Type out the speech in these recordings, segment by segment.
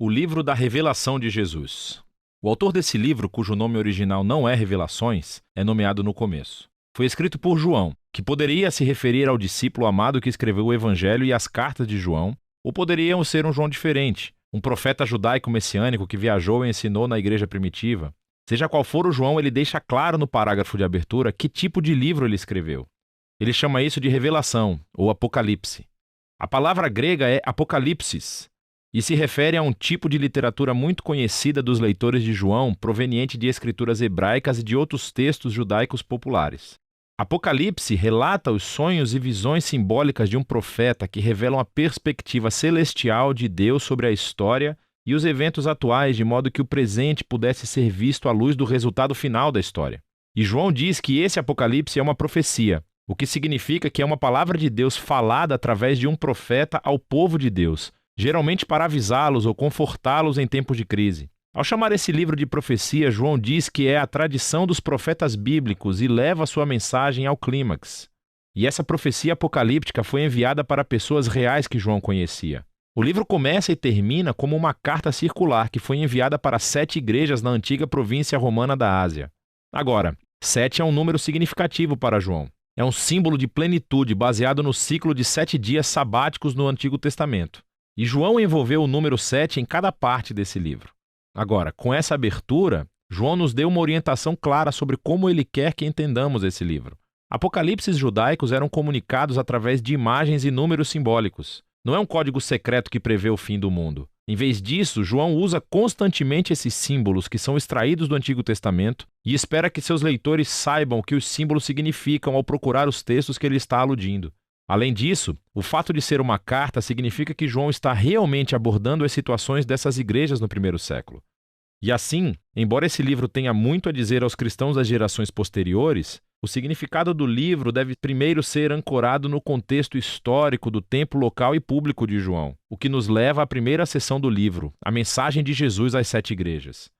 O livro da revelação de Jesus. O autor desse livro, cujo nome original não é Revelações, é nomeado no começo. Foi escrito por João, que poderia se referir ao discípulo amado que escreveu o Evangelho e as cartas de João, ou poderiam ser um João diferente, um profeta judaico messiânico que viajou e ensinou na igreja primitiva. Seja qual for o João, ele deixa claro no parágrafo de abertura que tipo de livro ele escreveu. Ele chama isso de revelação, ou apocalipse. A palavra grega é apocalipsis, e se refere a um tipo de literatura muito conhecida dos leitores de João, proveniente de escrituras hebraicas e de outros textos judaicos populares. Apocalipse relata os sonhos e visões simbólicas de um profeta que revelam a perspectiva celestial de Deus sobre a história e os eventos atuais, de modo que o presente pudesse ser visto à luz do resultado final da história. E João diz que esse Apocalipse é uma profecia, o que significa que é uma palavra de Deus falada através de um profeta ao povo de Deus, geralmente para avisá-los ou confortá-los em tempos de crise. Ao chamar esse livro de profecia, João diz que é a tradição dos profetas bíblicos e leva sua mensagem ao clímax. E essa profecia apocalíptica foi enviada para pessoas reais que João conhecia. O livro começa e termina como uma carta circular que foi enviada para 7 igrejas na antiga província romana da Ásia. Agora, 7 é um número significativo para João. É um símbolo de plenitude baseado no ciclo de 7 dias sabáticos no Antigo Testamento. E João envolveu o número 7 em cada parte desse livro. Agora, com essa abertura, João nos deu uma orientação clara sobre como ele quer que entendamos esse livro. Apocalipses judaicos eram comunicados através de imagens e números simbólicos. Não é um código secreto que prevê o fim do mundo. Em vez disso, João usa constantemente esses símbolos que são extraídos do Antigo Testamento e espera que seus leitores saibam o que os símbolos significam ao procurar os textos que ele está aludindo. Além disso, o fato de ser uma carta significa que João está realmente abordando as situações dessas igrejas no primeiro século. E assim, embora esse livro tenha muito a dizer aos cristãos das gerações posteriores, o significado do livro deve primeiro ser ancorado no contexto histórico do tempo local e público de João, o que nos leva à primeira seção do livro, a mensagem de Jesus às 7 igrejas.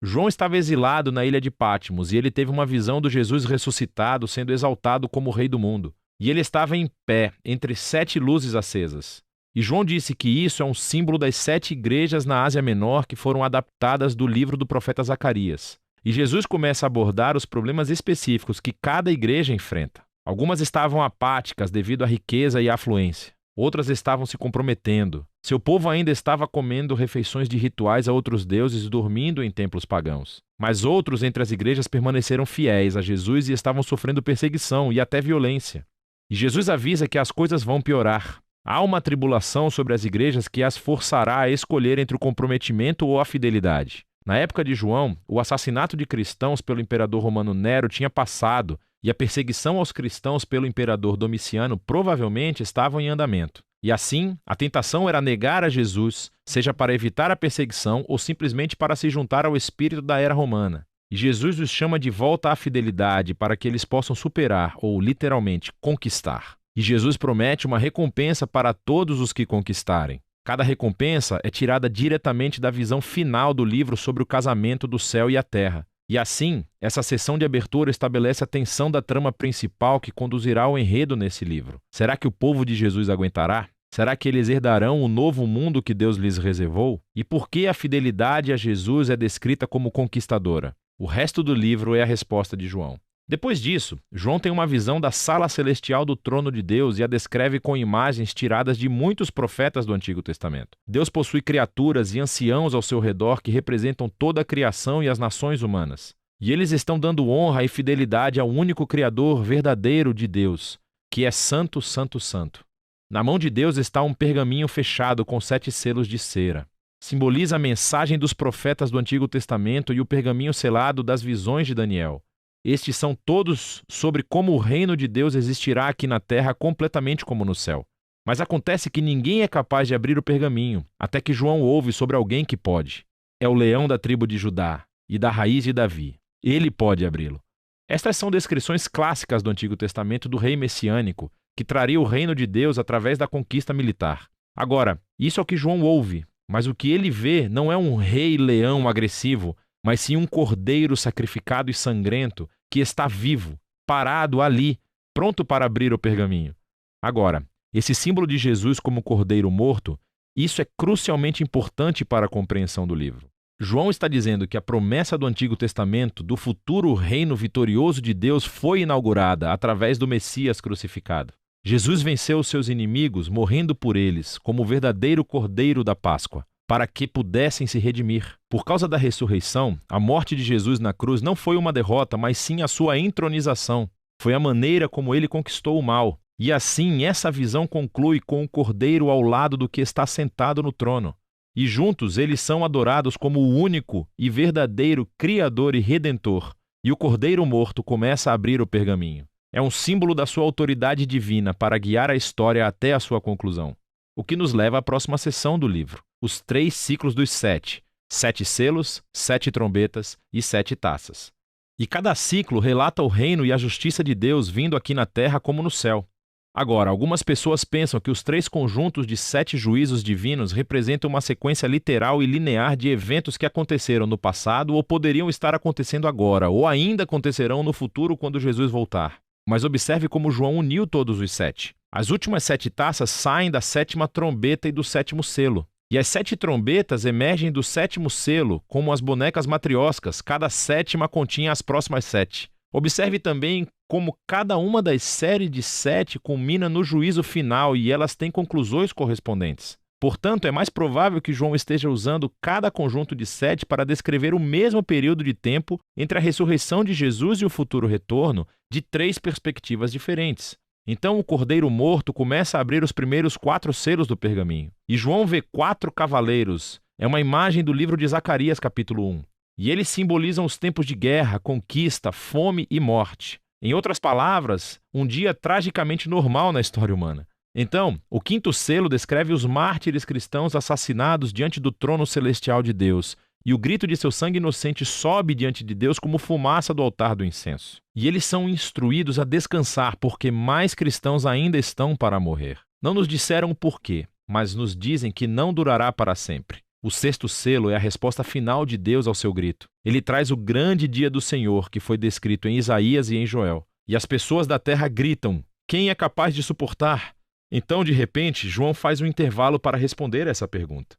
João estava exilado na ilha de Patmos e ele teve uma visão do Jesus ressuscitado sendo exaltado como Rei do mundo. E ele estava em pé, entre 7 luzes acesas. E João disse que isso é um símbolo das 7 igrejas na Ásia Menor que foram adaptadas do livro do profeta Zacarias. E Jesus começa a abordar os problemas específicos que cada igreja enfrenta. Algumas estavam apáticas devido à riqueza e à afluência. Outras estavam se comprometendo. Seu povo ainda estava comendo refeições de rituais a outros deuses e dormindo em templos pagãos. Mas outros entre as igrejas permaneceram fiéis a Jesus e estavam sofrendo perseguição e até violência. E Jesus avisa que as coisas vão piorar. Há uma tribulação sobre as igrejas que as forçará a escolher entre o comprometimento ou a fidelidade. Na época de João, o assassinato de cristãos pelo imperador romano Nero tinha passado e a perseguição aos cristãos pelo imperador Domiciano provavelmente estavam em andamento. E assim, a tentação era negar a Jesus, seja para evitar a perseguição ou simplesmente para se juntar ao espírito da era romana. E Jesus os chama de volta à fidelidade para que eles possam superar, ou literalmente, conquistar. E Jesus promete uma recompensa para todos os que conquistarem. Cada recompensa é tirada diretamente da visão final do livro sobre o casamento do céu e a terra. E assim, essa sessão de abertura estabelece a tensão da trama principal que conduzirá ao enredo nesse livro. Será que o povo de Jesus aguentará? Será que eles herdarão o novo mundo que Deus lhes reservou? E por que a fidelidade a Jesus é descrita como conquistadora? O resto do livro é a resposta de João. Depois disso, João tem uma visão da sala celestial do trono de Deus e a descreve com imagens tiradas de muitos profetas do Antigo Testamento. Deus possui criaturas e anciãos ao seu redor que representam toda a criação e as nações humanas. E eles estão dando honra e fidelidade ao único Criador verdadeiro de Deus, que é Santo, Santo, Santo. Na mão de Deus está um pergaminho fechado com 7 selos de cera. Simboliza a mensagem dos profetas do Antigo Testamento e o pergaminho selado das visões de Daniel. Estes são todos sobre como o reino de Deus existirá aqui na terra completamente como no céu. Mas acontece que ninguém é capaz de abrir o pergaminho, até que João ouve sobre alguém que pode. É o leão da tribo de Judá e da raiz de Davi. Ele pode abri-lo. Estas são descrições clássicas do Antigo Testamento do rei messiânico, que traria o reino de Deus através da conquista militar. Agora, isso é o que João ouve. Mas o que ele vê não é um rei leão agressivo, mas sim um cordeiro sacrificado e sangrento que está vivo, parado ali, pronto para abrir o pergaminho. Agora, esse símbolo de Jesus como cordeiro morto Isso é crucialmente importante para a compreensão do livro. João está dizendo que a promessa do Antigo Testamento do futuro reino vitorioso de Deus foi inaugurada através do Messias crucificado. Jesus venceu os seus inimigos, morrendo por eles, como o verdadeiro Cordeiro da Páscoa, para que pudessem se redimir. Por causa da ressurreição, a morte de Jesus na cruz não foi uma derrota, mas sim a sua entronização. Foi a maneira como ele conquistou o mal. E assim, essa visão conclui com o Cordeiro ao lado do que está sentado no trono. E juntos eles são adorados como o único e verdadeiro Criador e Redentor. E o Cordeiro morto começa a abrir o pergaminho. É um símbolo da sua autoridade divina para guiar a história até a sua conclusão. O que nos leva à próxima seção do livro, os 3 ciclos dos 7. 7 selos, 7 trombetas e 7 taças. E cada ciclo relata o reino e a justiça de Deus vindo aqui na terra como no céu. Agora, algumas pessoas pensam que os 3 conjuntos de 7 juízos divinos representam uma sequência literal e linear de eventos que aconteceram no passado ou poderiam estar acontecendo agora, ou ainda acontecerão no futuro quando Jesus voltar. Mas observe como João uniu todos os 7. As últimas 7 taças saem da 7ª trombeta e do 7º selo. E as 7 trombetas emergem do 7º selo, como as bonecas matrioscas, cada 7ª continha as próximas 7. Observe também como cada uma das séries de 7 culmina no juízo final e elas têm conclusões correspondentes. Portanto, é mais provável que João esteja usando cada conjunto de 7 para descrever o mesmo período de tempo entre a ressurreição de Jesus e o futuro retorno de 3 perspectivas diferentes. Então o Cordeiro morto começa a abrir os primeiros 4 selos do pergaminho. E João vê 4 cavaleiros. É uma imagem do livro de Zacarias, capítulo 1. E eles simbolizam os tempos de guerra, conquista, fome e morte. Em outras palavras, um dia tragicamente normal na história humana. Então, o 5º selo descreve os mártires cristãos assassinados diante do trono celestial de Deus, e o grito de seu sangue inocente sobe diante de Deus como fumaça do altar do incenso. E eles são instruídos a descansar, porque mais cristãos ainda estão para morrer. Não nos disseram o porquê, mas nos dizem que não durará para sempre. O 6º selo é a resposta final de Deus ao seu grito. Ele traz o grande dia do Senhor, que foi descrito em Isaías e em Joel. E as pessoas da terra gritam: quem é capaz de suportar? Então, de repente, João faz um intervalo para responder essa pergunta.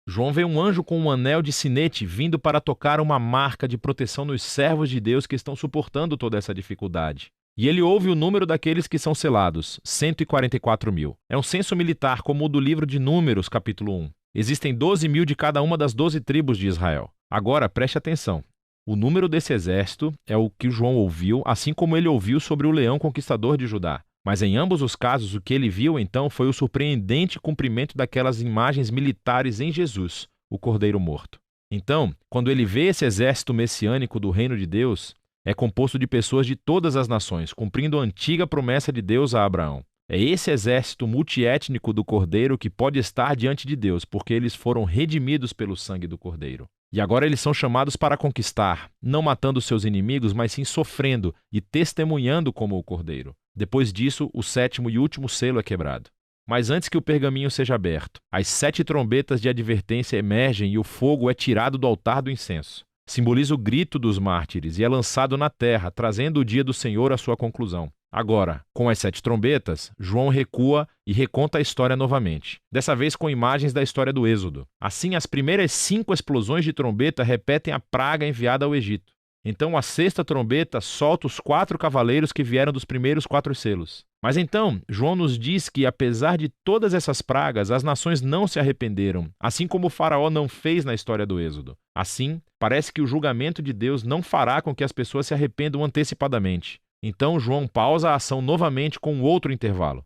João vê um anjo com um anel de sinete vindo para tocar uma marca de proteção nos servos de Deus que estão suportando toda essa dificuldade. E ele ouve o número daqueles que são selados, 144.000. É um censo militar como o do livro de Números, capítulo 1. Existem 12.000 de cada uma das 12 tribos de Israel. Agora, preste atenção. O número desse exército é o que João ouviu, assim como ele ouviu sobre o leão conquistador de Judá. Mas em ambos os casos, o que ele viu então foi o surpreendente cumprimento daquelas imagens militares em Jesus, o Cordeiro morto. Então, quando ele vê esse exército messiânico do reino de Deus, é composto de pessoas de todas as nações, cumprindo a antiga promessa de Deus a Abraão. É esse exército multiétnico do Cordeiro que pode estar diante de Deus, porque eles foram redimidos pelo sangue do Cordeiro. E agora eles são chamados para conquistar, não matando seus inimigos, mas sim sofrendo e testemunhando como o Cordeiro. Depois disso, o 7º e último selo é quebrado. Mas antes que o pergaminho seja aberto, as 7 trombetas de advertência emergem e o fogo é tirado do altar do incenso. Simboliza o grito dos mártires e é lançado na terra, trazendo o dia do Senhor à sua conclusão. Agora, com as 7 trombetas, João recua e reconta a história novamente, dessa vez com imagens da história do Êxodo. Assim, as primeiras 5 explosões de trombeta repetem a praga enviada ao Egito. Então a 6ª trombeta solta os 4 cavaleiros que vieram dos primeiros 4 selos. Mas então, João nos diz que, apesar de todas essas pragas, as nações não se arrependeram, assim como o faraó não fez na história do Êxodo. Assim, parece que o julgamento de Deus não fará com que as pessoas se arrependam antecipadamente. Então João pausa a ação novamente com outro intervalo.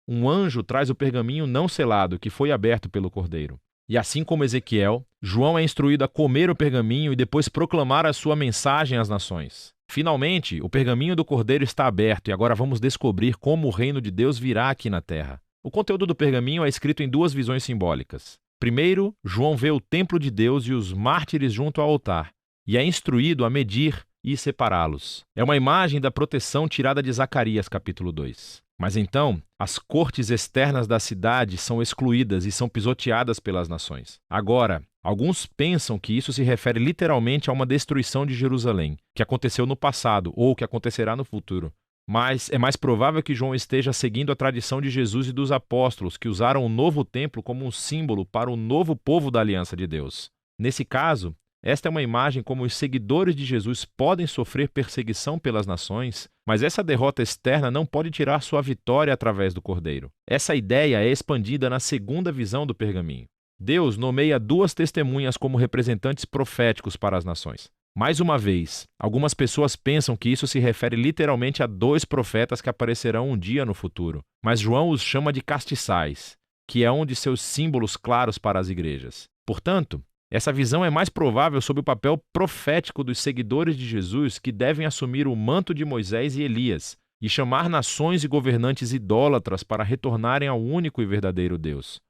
Um anjo traz o pergaminho não selado, que foi aberto pelo Cordeiro. E assim como Ezequiel, João é instruído a comer o pergaminho e depois proclamar a sua mensagem às nações. Finalmente, o pergaminho do Cordeiro está aberto e agora vamos descobrir como o reino de Deus virá aqui na terra. O conteúdo do pergaminho é escrito em 2 visões simbólicas. Primeiro, João vê o templo de Deus e os mártires junto ao altar, e é instruído a medir e separá-los. É uma imagem da proteção tirada de Zacarias, capítulo 2. Mas então, as cortes externas da cidade são excluídas e são pisoteadas pelas nações. Agora, alguns pensam que isso se refere literalmente a uma destruição de Jerusalém, que aconteceu no passado ou que acontecerá no futuro. Mas é mais provável que João esteja seguindo a tradição de Jesus e dos apóstolos, que usaram o novo templo como um símbolo para o novo povo da aliança de Deus. Nesse caso, esta é uma imagem como os seguidores de Jesus podem sofrer perseguição pelas nações, mas essa derrota externa não pode tirar sua vitória através do Cordeiro. Essa ideia é expandida na segunda visão do pergaminho. Deus nomeia 2 testemunhas como representantes proféticos para as nações. Mais uma vez, algumas pessoas pensam que isso se refere literalmente a 2 profetas que aparecerão um dia no futuro, mas João os chama de castiçais, que é um de seus símbolos claros para as igrejas. Portanto, essa visão é mais provável sob o papel profético dos seguidores de Jesus que devem assumir o manto de Moisés e Elias e chamar nações e governantes idólatras para retornarem ao único e verdadeiro Deus.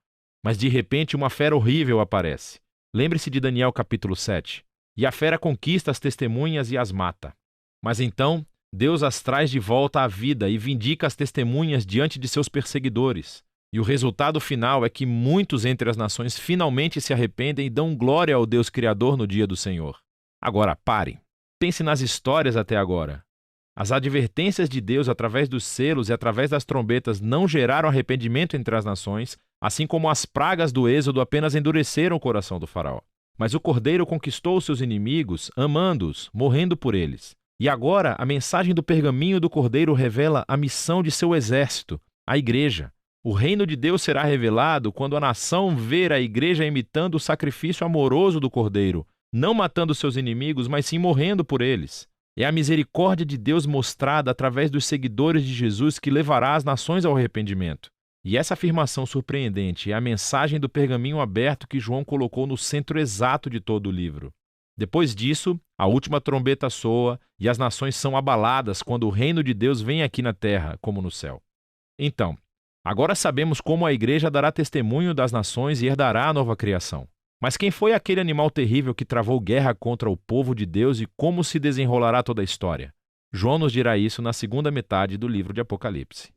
Mas de repente uma fera horrível aparece. Lembre-se de Daniel capítulo 7. E a fera conquista as testemunhas e as mata. Mas então, Deus as traz de volta à vida e vindica as testemunhas diante de seus perseguidores. E o resultado final é que muitos entre as nações finalmente se arrependem e dão glória ao Deus Criador no dia do Senhor. Agora, pare. Pense nas histórias até agora. As advertências de Deus através dos selos e através das trombetas não geraram arrependimento entre as nações, assim como as pragas do Êxodo apenas endureceram o coração do faraó. Mas o Cordeiro conquistou os seus inimigos, amando-os, morrendo por eles. E agora, a mensagem do pergaminho do Cordeiro revela a missão de seu exército, a igreja. O reino de Deus será revelado quando a nação ver a igreja imitando o sacrifício amoroso do Cordeiro, não matando seus inimigos, mas sim morrendo por eles. É a misericórdia de Deus mostrada através dos seguidores de Jesus que levará as nações ao arrependimento. E essa afirmação surpreendente é a mensagem do pergaminho aberto que João colocou no centro exato de todo o livro. Depois disso, a última trombeta soa e as nações são abaladas quando o reino de Deus vem aqui na terra, como no céu. Então, agora sabemos como a igreja dará testemunho das nações e herdará a nova criação. Mas quem foi aquele animal terrível que travou guerra contra o povo de Deus e como se desenrolará toda a história? João nos dirá isso na segunda metade do livro de Apocalipse.